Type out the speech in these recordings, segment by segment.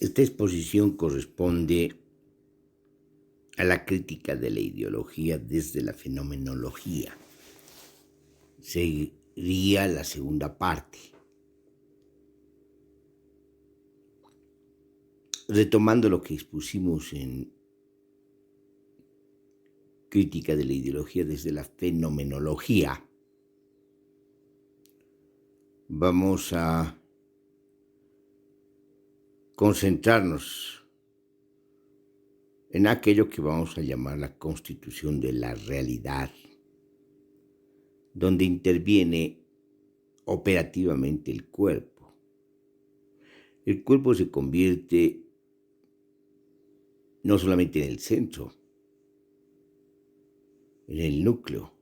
Esta exposición corresponde a la crítica de la ideología desde la fenomenología. Sería la segunda parte. Retomando lo que expusimos en crítica de la ideología desde la fenomenología, vamos a concentrarnos en aquello que vamos a llamar la constitución de la realidad, donde interviene operativamente el cuerpo. El cuerpo se convierte no solamente en el centro, en el núcleo,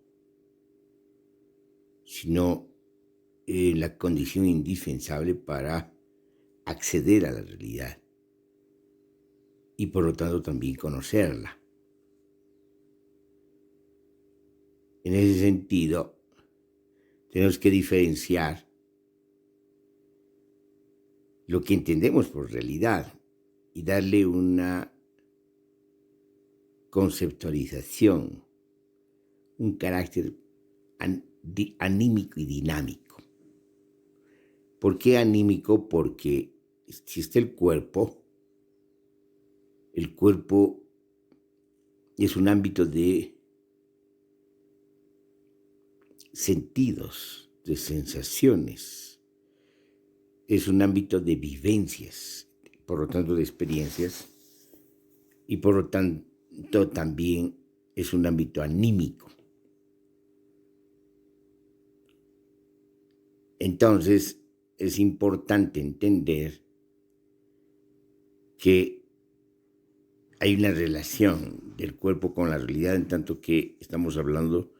sino en la condición indispensable para acceder a la realidad y por lo tanto también conocerla. En ese sentido, tenemos que diferenciar lo que entendemos por realidad y darle una conceptualización, un carácter anímico y dinámico. ¿Por qué anímico? Porque existe el cuerpo es un ámbito de sentidos, de sensaciones, es un ámbito de vivencias, por lo tanto de experiencias, y por lo tanto también es un ámbito anímico. Entonces es importante entender que hay una relación del cuerpo con la realidad, en tanto que estamos hablando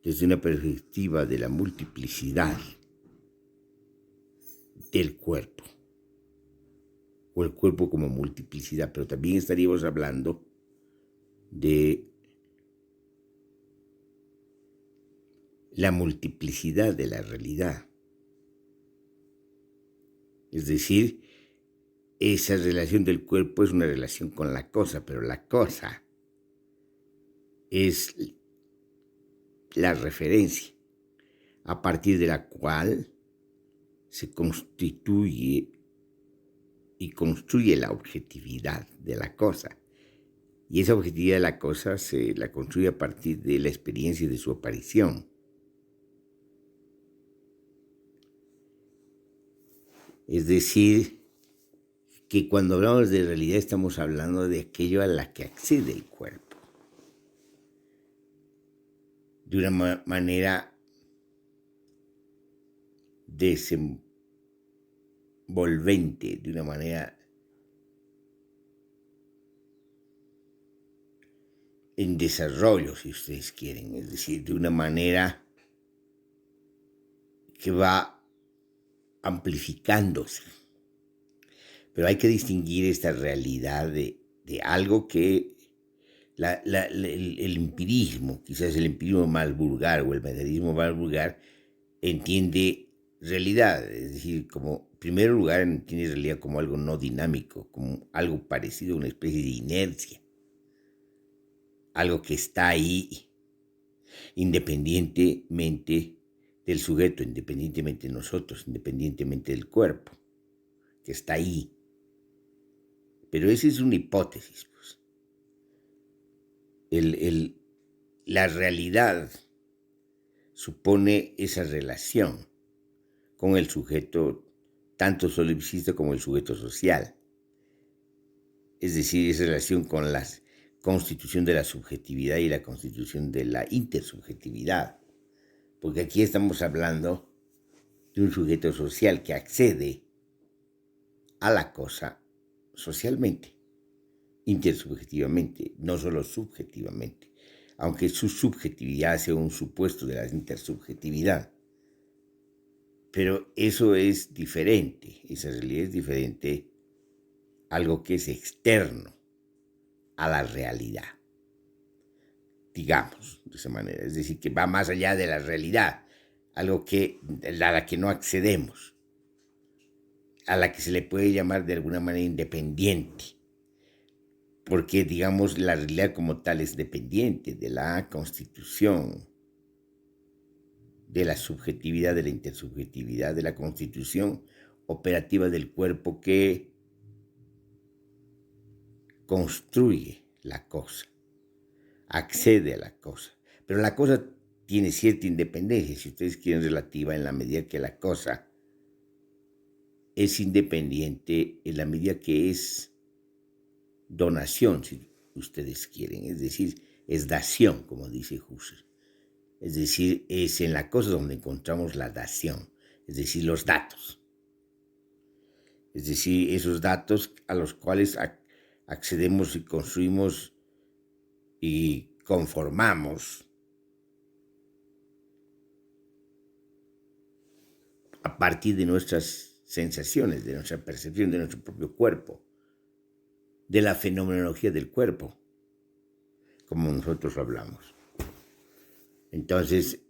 desde una perspectiva de la multiplicidad del cuerpo, o el cuerpo como multiplicidad, pero también estaríamos hablando de la multiplicidad de la realidad. Es decir, esa relación del cuerpo es una relación con la cosa, pero la cosa es la referencia a partir de la cual se constituye y construye la objetividad de la cosa. Y esa objetividad de la cosa se la construye a partir de la experiencia de su aparición. Es decir, que cuando hablamos de realidad estamos hablando de aquello a la que accede el cuerpo. De una manera desenvolvente, de una manera en desarrollo, si ustedes quieren, es decir, de una manera que va amplificándose. Pero hay que distinguir esta realidad de algo que el empirismo, quizás el empirismo más vulgar o el materialismo más vulgar, entiende realidad, es decir, como en primer lugar entiende realidad como algo no dinámico, como algo parecido a una especie de inercia, algo que está ahí independientemente del sujeto, independientemente de nosotros, independientemente del cuerpo, que está ahí. Pero esa es una hipótesis, pues. La realidad supone esa relación con el sujeto, tanto solipsista como el sujeto social. Es decir, esa relación con la constitución de la subjetividad y la constitución de la intersubjetividad. Porque aquí estamos hablando de un sujeto social que accede a la cosa socialmente, intersubjetivamente, no solo subjetivamente, aunque su subjetividad sea un supuesto de la intersubjetividad. Pero eso es diferente, esa realidad es diferente, algo que es externo a la realidad, digamos, de esa manera, es decir, que va más allá de la realidad, algo a la que no accedemos. a la que se le puede llamar de alguna manera independiente, porque digamos la realidad como tal es dependiente de la constitución, de la subjetividad, de la intersubjetividad, de la constitución operativa del cuerpo que construye la cosa, accede a la cosa. Pero la cosa tiene cierta independencia, si ustedes quieren, relativa, en la medida que la cosa es independiente, en la medida que es donación, si ustedes quieren, es decir, es dación, como dice Husserl. Es decir, es en la cosa donde encontramos la dación, es decir, los datos. Es decir, esos datos a los cuales accedemos y construimos y conformamos a partir de nuestras sensaciones, de nuestra percepción, de nuestro propio cuerpo, de la fenomenología del cuerpo, como nosotros hablamos. Entonces,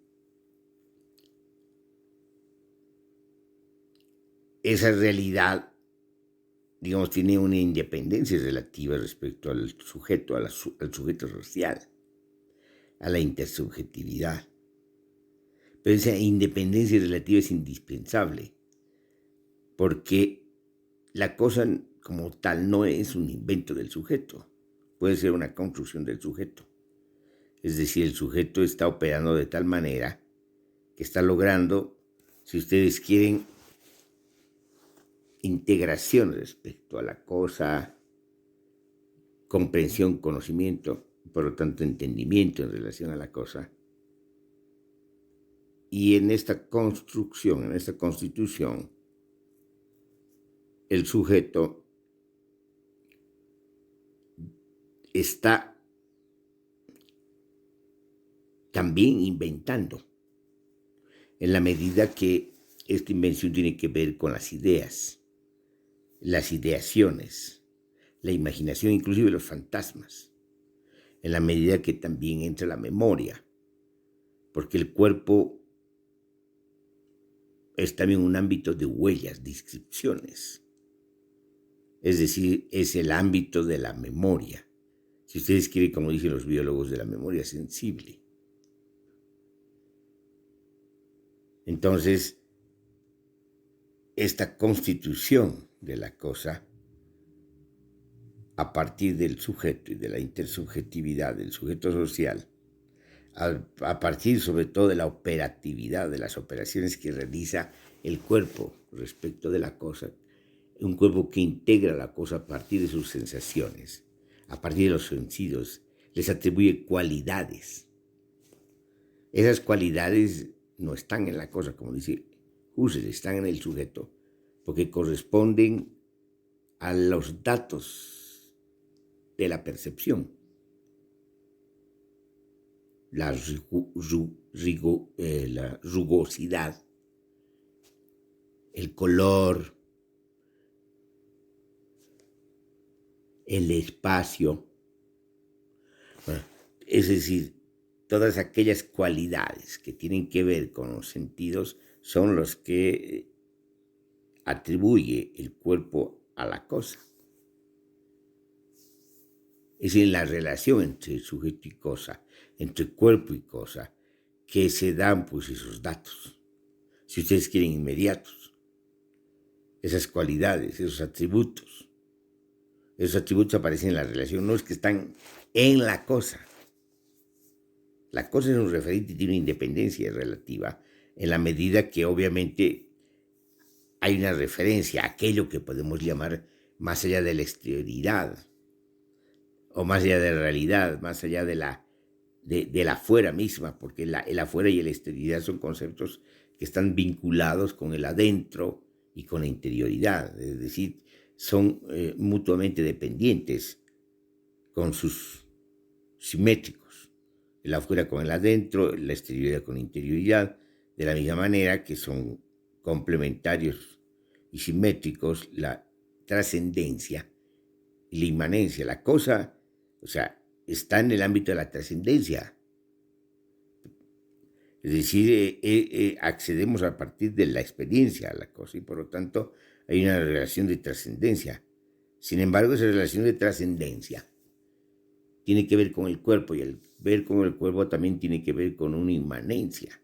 esa realidad, digamos, tiene una independencia relativa respecto al sujeto, al sujeto social, a la intersubjetividad. Pero esa independencia relativa es indispensable, porque la cosa como tal no es un invento del sujeto, puede ser una construcción del sujeto. Es decir, el sujeto está operando de tal manera que está logrando, si ustedes quieren, integración respecto a la cosa, comprensión, conocimiento, por lo tanto entendimiento en relación a la cosa. Y en esta construcción, en esta constitución, el sujeto está también inventando, en la medida que esta invención tiene que ver con las ideas, las ideaciones, la imaginación, inclusive los fantasmas, en la medida que también entra la memoria, porque el cuerpo es también un ámbito de huellas, de inscripciones, es decir, es el ámbito de la memoria, si ustedes quieren, como dicen los biólogos, de la memoria sensible. Entonces, esta constitución de la cosa, a partir del sujeto y de la intersubjetividad del sujeto social, a partir sobre todo de la operatividad, de las operaciones que realiza el cuerpo respecto de la cosa, un cuerpo que integra la cosa a partir de sus sensaciones, a partir de los sentidos, les atribuye cualidades. Esas cualidades no están en la cosa, como dice Husserl, están en el sujeto, porque corresponden a los datos de la percepción. La rugosidad, el color, el espacio, es decir, todas aquellas cualidades que tienen que ver con los sentidos son los que atribuye el cuerpo a la cosa. Es en la relación entre sujeto y cosa, entre cuerpo y cosa, que se dan pues esos datos, si ustedes quieren, inmediatos, esas cualidades, esos atributos. Esos atributos aparecen en la relación, no es que están en la cosa. La cosa es un referente y tiene una independencia relativa en la medida que obviamente hay una referencia a aquello que podemos llamar más allá de la exterioridad, o más allá de la realidad, más allá de la afuera misma, porque el afuera y la exterioridad son conceptos que están vinculados con el adentro y con la interioridad, es decir, son mutuamente dependientes con sus simétricos, el afuera con el adentro, la exterioridad con la interioridad, de la misma manera que son complementarios y simétricos la trascendencia y la inmanencia. La cosa, o sea, está en el ámbito de la trascendencia, Es decir, accedemos a partir de la experiencia a la cosa y por lo tanto hay una relación de trascendencia. Sin embargo, esa relación de trascendencia tiene que ver con el cuerpo y el ver con el cuerpo también tiene que ver con una inmanencia,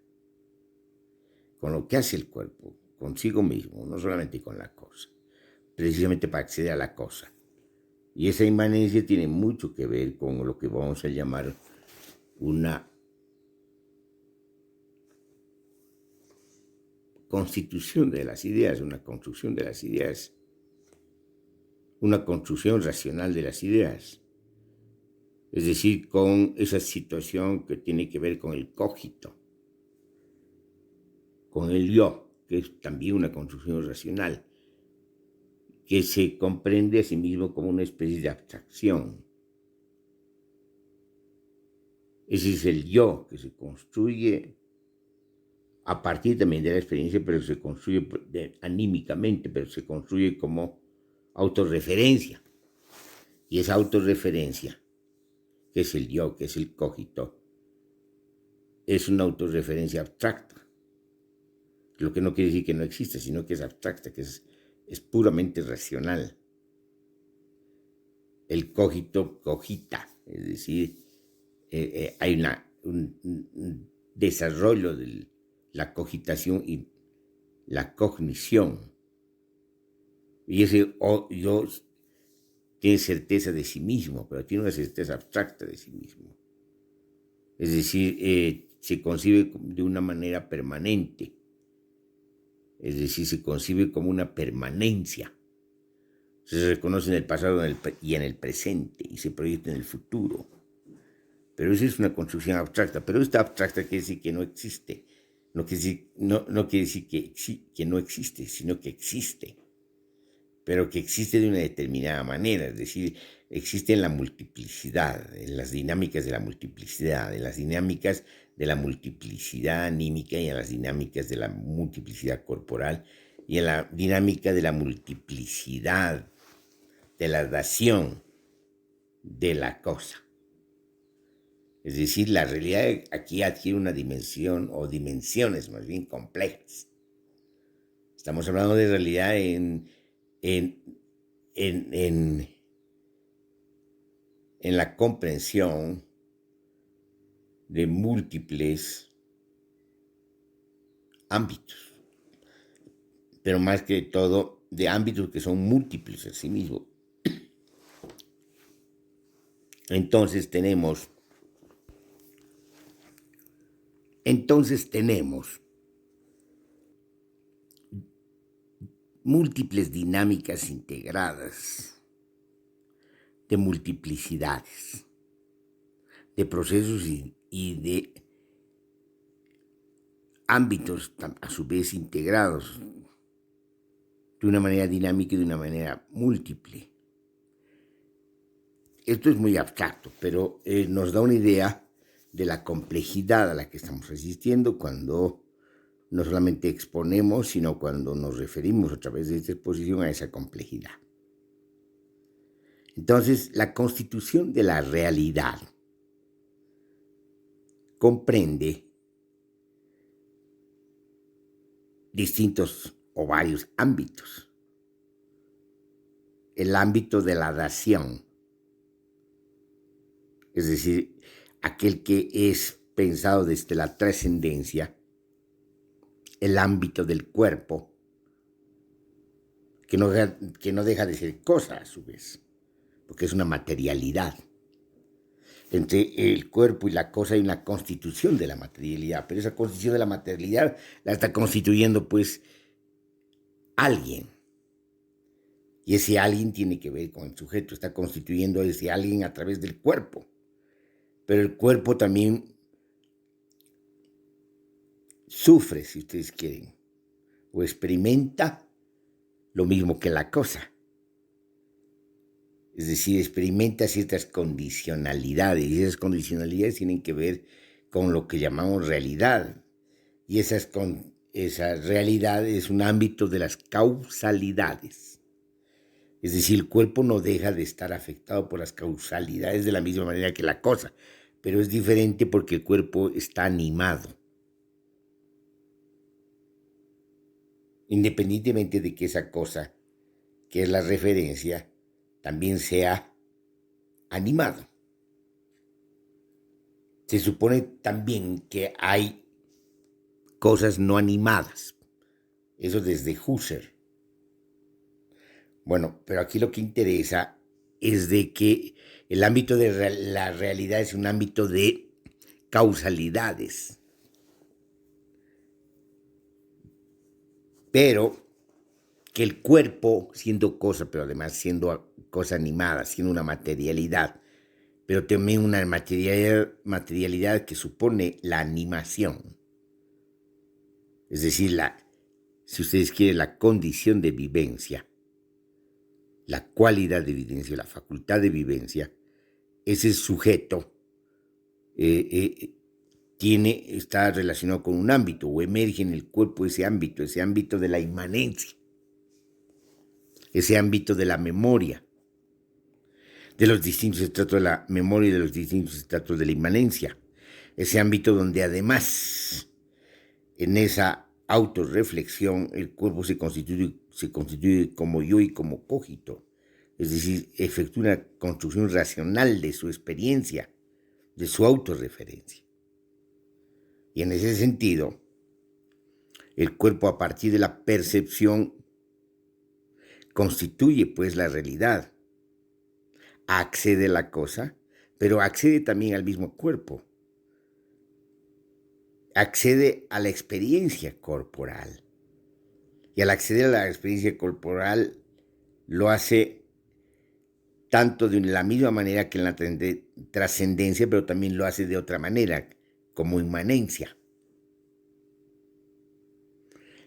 con lo que hace el cuerpo, consigo mismo, no solamente con la cosa, precisamente para acceder a la cosa. Y esa inmanencia tiene mucho que ver con lo que vamos a llamar una constitución de las ideas, una construcción de las ideas, una construcción racional de las ideas. Es decir, con esa situación que tiene que ver con el cogito, con el yo, que es también una construcción racional, que se comprende a sí mismo como una especie de abstracción. Ese es el yo que se construye a partir también de la experiencia, pero se construye anímicamente, pero se construye como autorreferencia. Y esa autorreferencia, que es el yo, que es el cogito, es una autorreferencia abstracta. Lo que no quiere decir que no existe, sino que es abstracta, que es puramente racional. El cogito cogita, es decir, hay un desarrollo de la cogitación y la cognición. Y ese yo tiene certeza de sí mismo, pero tiene una certeza abstracta de sí mismo. Es decir, se concibe de una manera permanente. Es decir, se concibe como una permanencia. Se reconoce en el pasado y en el presente y se proyecta en el futuro. Pero esa es una construcción abstracta. Pero esta abstracta quiere decir que no existe. No quiere decir que no existe, sino que existe. Pero que existe de una determinada manera. Es decir, existe en la multiplicidad, en las dinámicas de la multiplicidad, en las dinámicas de la multiplicidad anímica y en las dinámicas de la multiplicidad corporal y en la dinámica de la multiplicidad de la dación de la cosa. Es decir, la realidad aquí adquiere una dimensión o dimensiones más bien complejas. Estamos hablando de realidad en la comprensión de múltiples ámbitos, pero más que todo de ámbitos que son múltiples en sí mismos. Entonces tenemos múltiples dinámicas integradas de multiplicidades, de procesos y de ámbitos a su vez integrados de una manera dinámica y de una manera múltiple. Esto es muy abstracto, pero nos da una idea de la complejidad a la que estamos asistiendo cuando no solamente exponemos, sino cuando nos referimos a través de esta exposición a esa complejidad. Entonces, la constitución de la realidad comprende distintos o varios ámbitos. El ámbito de la dación, es decir, aquel que es pensado desde la trascendencia, el ámbito del cuerpo, que no deja de ser cosa a su vez, porque es una materialidad. Entre el cuerpo y la cosa hay una constitución de la materialidad, pero esa constitución de la materialidad la está constituyendo pues alguien. Y ese alguien tiene que ver con el sujeto, está constituyendo a ese alguien a través del cuerpo. Pero el cuerpo también sufre, si ustedes quieren, o experimenta lo mismo que la cosa. Es decir, experimenta ciertas condicionalidades, y esas condicionalidades tienen que ver con lo que llamamos realidad. Y esa realidad es un ámbito de las causalidades. Es decir, el cuerpo no deja de estar afectado por las causalidades de la misma manera que la cosa, pero es diferente porque el cuerpo está animado. independientemente de que esa cosa, que es la referencia, también sea animado. Se supone también que hay cosas no animadas. Eso desde Husserl. Bueno, pero aquí lo que interesa es de que el ámbito de la realidad es un ámbito de causalidades. Pero que el cuerpo, siendo cosa, pero además siendo cosa animada, siendo una materialidad, pero también una materialidad que supone la animación. Es decir, si ustedes quieren, la condición de vivencia, la cualidad de vivencia, la facultad de vivencia, ese sujeto está relacionado con un ámbito o emerge en el cuerpo ese ámbito de la inmanencia, ese ámbito de la memoria, de los distintos estratos de la memoria y de los distintos estratos de la inmanencia, ese ámbito donde además en esa autorreflexión el cuerpo se constituye como yo y como cogito, es decir, efectúa una construcción racional de su experiencia, de su autorreferencia. Y en ese sentido, el cuerpo a partir de la percepción constituye pues la realidad, accede a la cosa, pero accede también al mismo cuerpo, accede a la experiencia corporal. Y al acceder a la experiencia corporal lo hace tanto de la misma manera que en la trascendencia, pero también lo hace de otra manera, como inmanencia.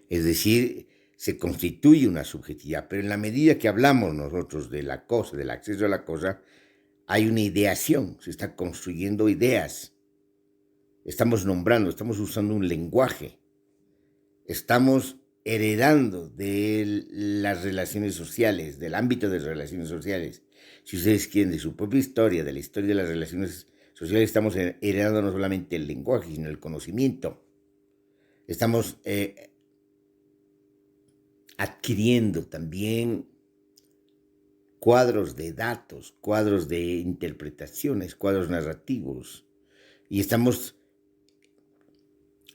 Es decir, se constituye una subjetividad, pero en la medida que hablamos nosotros de la cosa, del acceso a la cosa, hay una ideación, se están construyendo ideas, estamos nombrando, estamos usando un lenguaje, estamos heredando de las relaciones sociales, del ámbito de las relaciones sociales, si ustedes quieren, de su propia historia, de la historia de las relaciones sociales, estamos heredando no solamente el lenguaje, sino el conocimiento. Estamos adquiriendo también cuadros de datos, cuadros de interpretaciones, cuadros narrativos, y estamos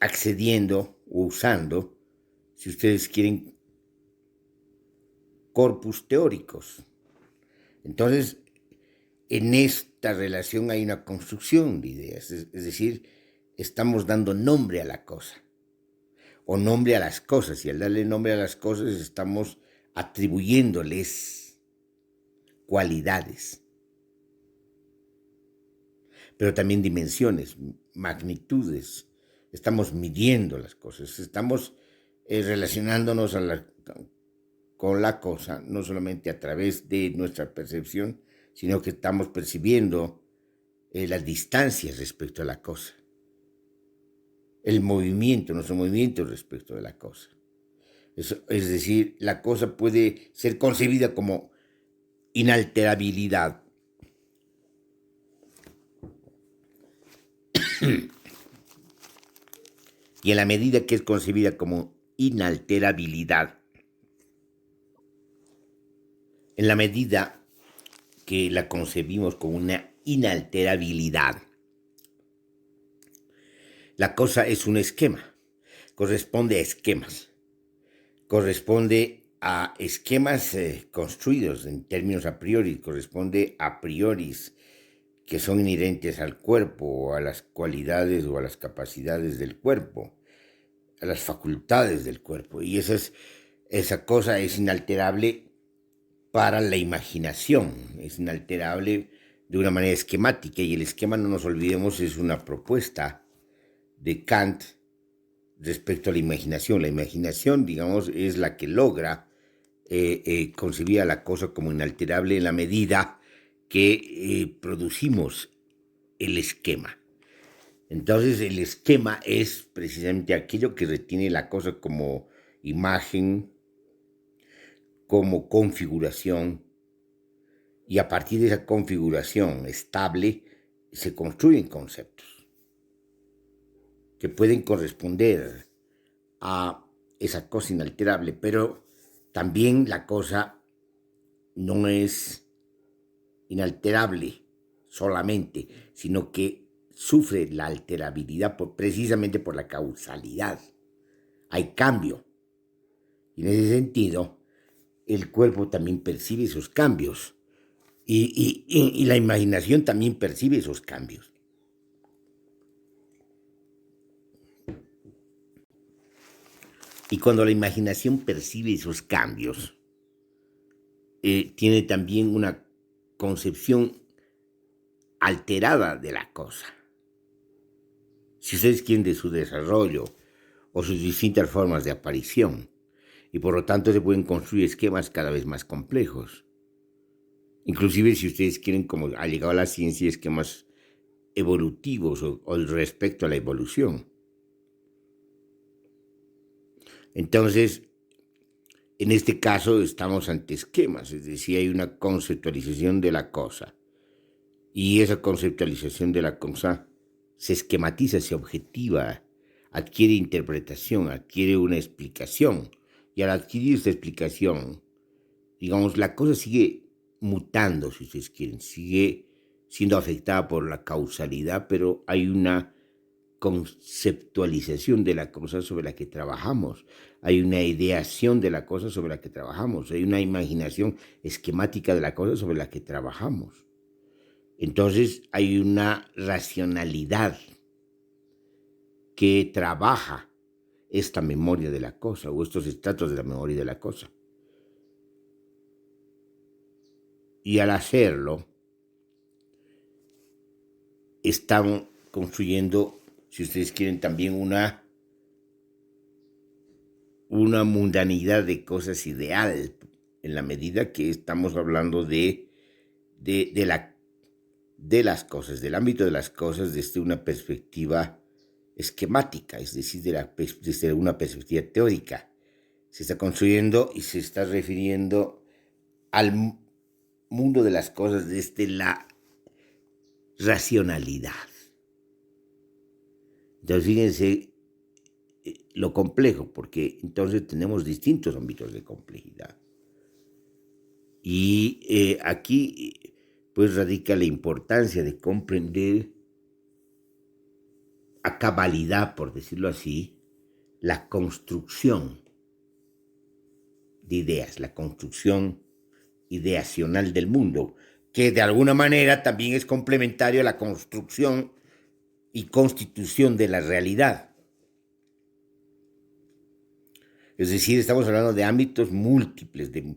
accediendo o usando, si ustedes quieren, corpus teóricos. Entonces, en esta relación hay una construcción de ideas, es decir, estamos dando nombre a la cosa, o nombre a las cosas, y al darle nombre a las cosas estamos atribuyéndoles cualidades, pero también dimensiones, magnitudes. Estamos midiendo las cosas, estamos relacionándonos con la cosa, no solamente a través de nuestra percepción, sino que estamos percibiendo las distancias respecto a la cosa, el movimiento, nuestro movimiento respecto de la cosa. Es decir, la cosa puede ser concebida como inalterabilidad. Y en la medida que es concebida como inalterabilidad, en la medida que la concebimos como una inalterabilidad, la cosa es un esquema, corresponde a esquemas, corresponde a esquemas construidos en términos a priori, corresponde a prioris que son inherentes al cuerpo, o a las cualidades o a las capacidades del cuerpo, a las facultades del cuerpo. Y esa cosa es inalterable para la imaginación, es inalterable de una manera esquemática, y el esquema, no nos olvidemos, es una propuesta de Kant respecto a la imaginación. La imaginación, digamos, es la que logra concebir a la cosa como inalterable en la medida que producimos el esquema. Entonces el esquema es precisamente aquello que retiene la cosa como imagen, como configuración, y a partir de esa configuración estable se construyen conceptos que pueden corresponder a esa cosa inalterable, pero también la cosa no es inalterable solamente, sino que sufre la alterabilidad precisamente por la causalidad. Hay cambio. Y en ese sentido, el cuerpo también percibe esos cambios. Y la imaginación también percibe esos cambios. Y cuando la imaginación percibe esos cambios, tiene también una concepción alterada de la cosa. Si ustedes quieren, de su desarrollo o sus distintas formas de aparición, y por lo tanto se pueden construir esquemas cada vez más complejos. Inclusive si ustedes quieren, como ha llegado a la ciencia, esquemas evolutivos o respecto a la evolución. Entonces, en este caso estamos ante esquemas, es decir, hay una conceptualización de la cosa. Y esa conceptualización de la cosa se esquematiza, se objetiva, adquiere interpretación, adquiere una explicación. Y al adquirir esta explicación, digamos, la cosa sigue mutando, si ustedes quieren, sigue siendo afectada por la causalidad, pero hay una conceptualización de la cosa sobre la que trabajamos, hay una ideación de la cosa sobre la que trabajamos, hay una imaginación esquemática de la cosa sobre la que trabajamos. Entonces hay una racionalidad que trabaja esta memoria de la cosa o estos estratos de la memoria de la cosa. Y al hacerlo, están construyendo, si ustedes quieren, también una mundanidad de cosas ideal, en la medida que estamos hablando de las cosas, del ámbito de las cosas desde una perspectiva esquemática, es decir, desde una perspectiva teórica. Se está construyendo y se está refiriendo al mundo de las cosas desde la racionalidad. Entonces, fíjense lo complejo, porque entonces tenemos distintos ámbitos de complejidad. Y aquí pues radica la importancia de comprender a cabalidad, por decirlo así, la construcción de ideas, la construcción ideacional del mundo, que de alguna manera también es complementario a la construcción y constitución de la realidad. Es decir, estamos hablando de ámbitos múltiples, de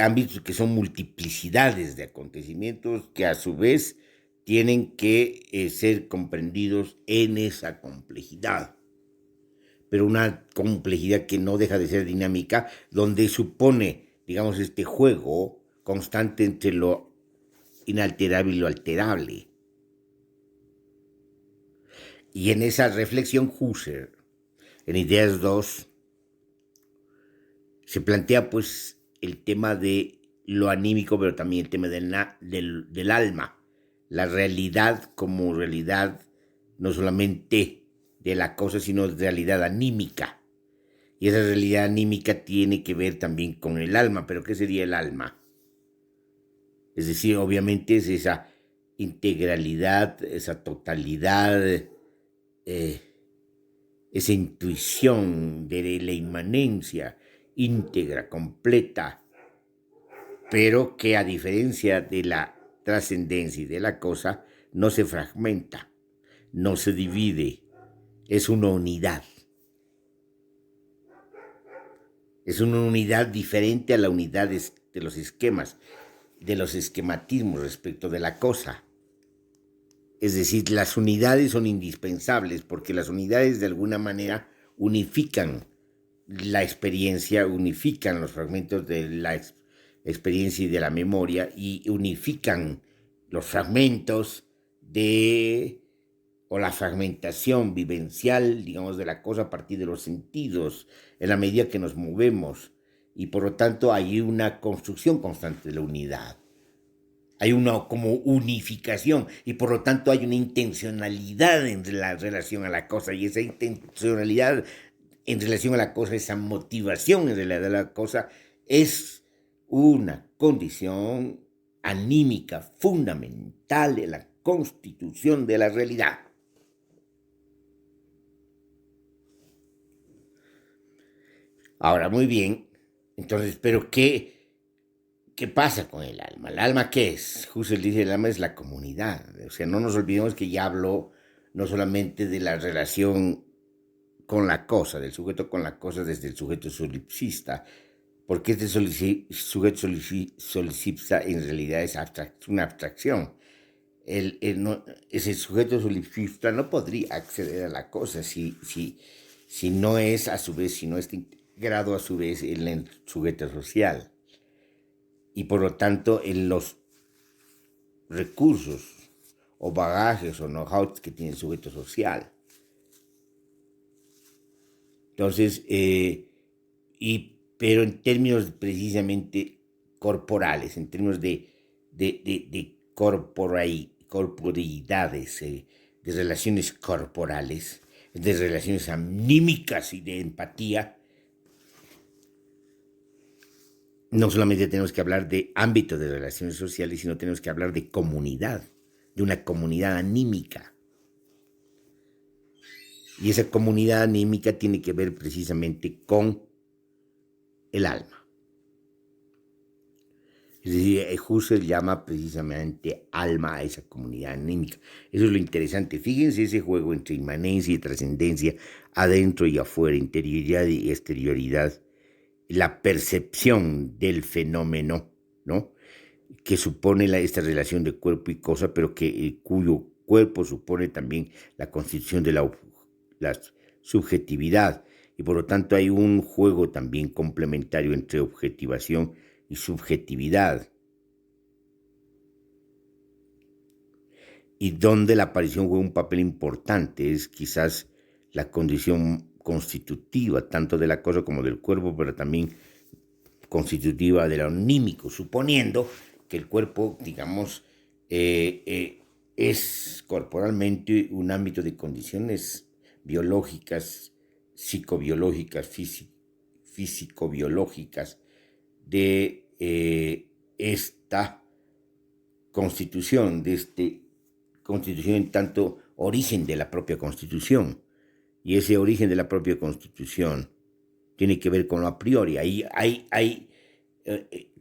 ámbitos que son multiplicidades de acontecimientos que a su vez tienen que ser comprendidos en esa complejidad. Pero una complejidad que no deja de ser dinámica, donde supone, digamos, este juego constante entre lo inalterable y lo alterable. Y en esa reflexión Husserl, en Ideas 2, se plantea pues el tema de lo anímico, pero también el tema del alma, la realidad como realidad no solamente de la cosa, sino realidad anímica. Y esa realidad anímica tiene que ver también con el alma. ¿Pero qué sería el alma? Es decir, obviamente es esa integralidad, esa totalidad, esa intuición de la inmanencia íntegra, completa, pero que a diferencia de la trascendencia y de la cosa, no se fragmenta, no se divide, es una unidad. Es una unidad diferente a la unidad de los esquemas, de los esquematismos respecto de la cosa. Es decir, las unidades son indispensables porque las unidades de alguna manera unifican la experiencia, unifican los fragmentos de la experiencia y de la memoria y unifican los fragmentos o la fragmentación vivencial, digamos, de la cosa a partir de los sentidos, en la medida que nos movemos. Y por lo tanto hay una construcción constante de la unidad. Hay una como unificación y por lo tanto hay una intencionalidad en la relación a la cosa y esa intencionalidad en relación a la cosa, esa motivación en realidad de la cosa, es una condición anímica fundamental de la constitución de la realidad. Ahora, muy bien, entonces, ¿pero qué pasa con el alma? ¿El alma qué es? Husserl dice, el alma es la comunidad. O sea, no nos olvidemos que ya habló no solamente de la relación con la cosa, del sujeto con la cosa desde el sujeto solipsista, porque este sujeto solipsista en realidad es una abstracción. Ese sujeto solipsista no podría acceder a la cosa si no es a su vez, si no está integrado a su vez en el sujeto social. Y por lo tanto en los recursos o bagajes o know-how que tiene el sujeto social. Entonces, pero en términos precisamente corporales, en términos de corporeidades, de relaciones corporales, de relaciones anímicas y de empatía, no solamente tenemos que hablar de ámbito de relaciones sociales, sino tenemos que hablar de comunidad, de una comunidad anímica. Y esa comunidad anímica tiene que ver precisamente con el alma. Es decir, Husserl llama precisamente alma a esa comunidad anímica. Eso es lo interesante. Fíjense ese juego entre inmanencia y trascendencia, adentro y afuera, interioridad y exterioridad, la percepción del fenómeno, ¿no? Que supone esta relación de cuerpo y cosa, pero cuyo cuerpo supone también la constitución de la subjetividad. Y por lo tanto hay un juego también complementario entre objetivación y subjetividad, y donde la aparición juega un papel importante, es quizás la condición constitutiva tanto de la cosa como del cuerpo, pero también constitutiva de lo anímico, suponiendo que el cuerpo, digamos, es corporalmente un ámbito de condiciones biológicas, psicobiológicas, físico-biológicas, de esta constitución, de este constitución en tanto origen de la propia constitución. Y ese origen de la propia constitución tiene que ver con lo a priori. Hay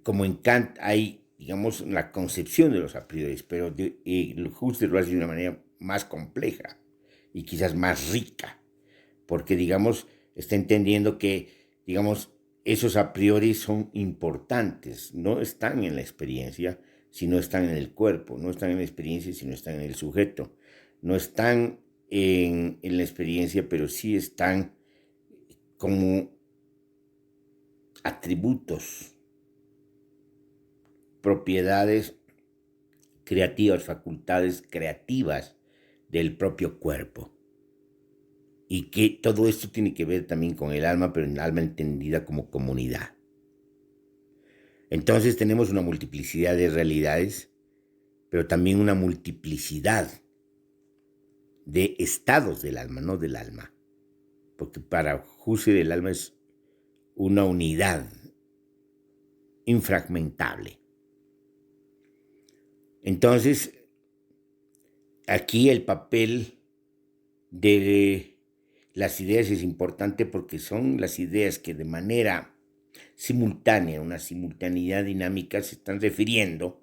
como en Kant, hay, digamos, la concepción de los a priori, pero Husserl lo hace de una manera más compleja y quizás más rica, porque, digamos, está entendiendo que, digamos, esos a priori son importantes, no están en la experiencia, sino están en el cuerpo, no están en la experiencia, sino están en el sujeto, no están en la experiencia, pero sí están como atributos, propiedades creativas, facultades creativas del propio cuerpo. Y que todo esto tiene que ver también con el alma, pero el alma entendida como comunidad. Entonces tenemos una multiplicidad de realidades, pero también una multiplicidad de estados del alma, no del alma. Porque para Husserl el alma es una unidad infragmentable. Entonces, aquí el papel de las ideas es importante porque son las ideas que de manera simultánea, una simultaneidad dinámica, se están refiriendo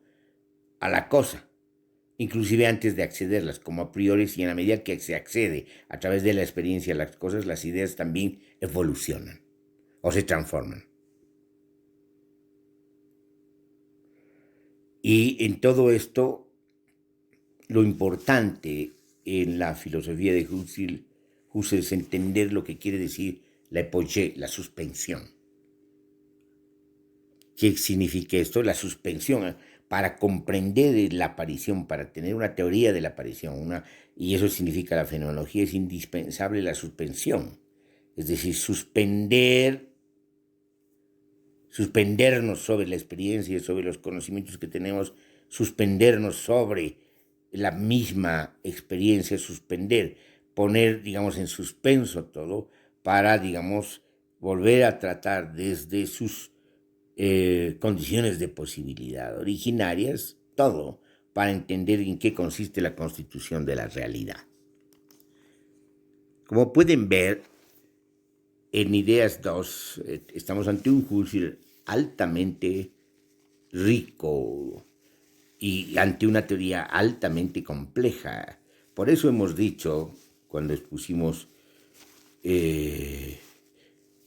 a la cosa, inclusive antes de accederlas, como a priori, y en la medida que se accede a través de la experiencia a las cosas, las ideas también evolucionan o se transforman. Y en todo esto, lo importante en la filosofía de Husserl es entender lo que quiere decir la epoché, la suspensión. ¿Qué significa esto? La suspensión. Para comprender la aparición, para tener una teoría de la aparición, y eso significa la fenomenología, es indispensable la suspensión. Es decir, suspendernos sobre la experiencia, sobre los conocimientos que tenemos, suspendernos sobre la misma experiencia, poner, digamos, en suspenso todo, para, digamos, volver a tratar desde sus condiciones de posibilidad originarias, todo para entender en qué consiste la constitución de la realidad. Como pueden ver, en Ideas 2 estamos ante un Husserl altamente rico y ante una teoría altamente compleja. Por eso hemos dicho, cuando expusimos el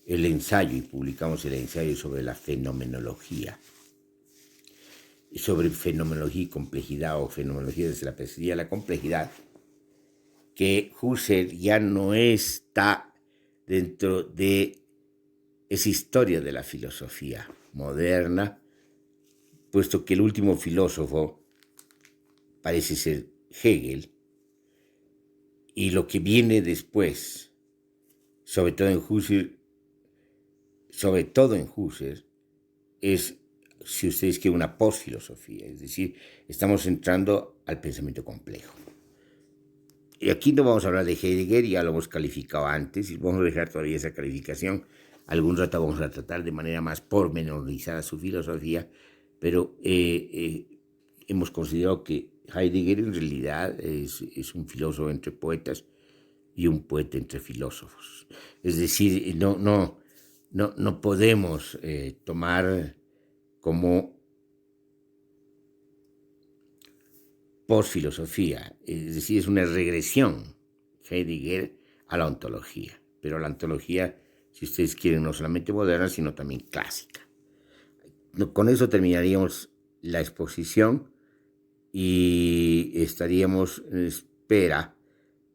ensayo y publicamos el ensayo sobre la fenomenología, sobre fenomenología y complejidad, o fenomenología desde la perspectiva de la complejidad, que Husserl ya no está dentro de esa historia de la filosofía moderna, puesto que el último filósofo parece ser Hegel, y lo que viene después, sobre todo en Husserl, es, si ustedes quieren, una posfilosofía, es decir, estamos entrando al pensamiento complejo. Y aquí no vamos a hablar de Heidegger, ya lo hemos calificado antes, y vamos a dejar todavía esa calificación. Algún rato vamos a tratar de manera más pormenorizada su filosofía, pero hemos considerado que Heidegger en realidad es un filósofo entre poetas y un poeta entre filósofos. Es decir, no podemos tomar como posfilosofía, es decir, es una regresión Heidegger a la ontología, pero la ontología, si ustedes quieren, no solamente moderna, sino también clásica. Con eso terminaríamos la exposición y estaríamos en espera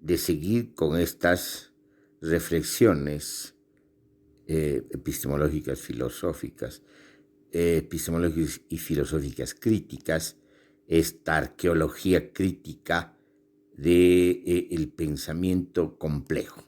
de seguir con estas reflexiones epistemológicas, filosóficas, epistemológicas y filosóficas críticas, esta arqueología crítica del pensamiento complejo.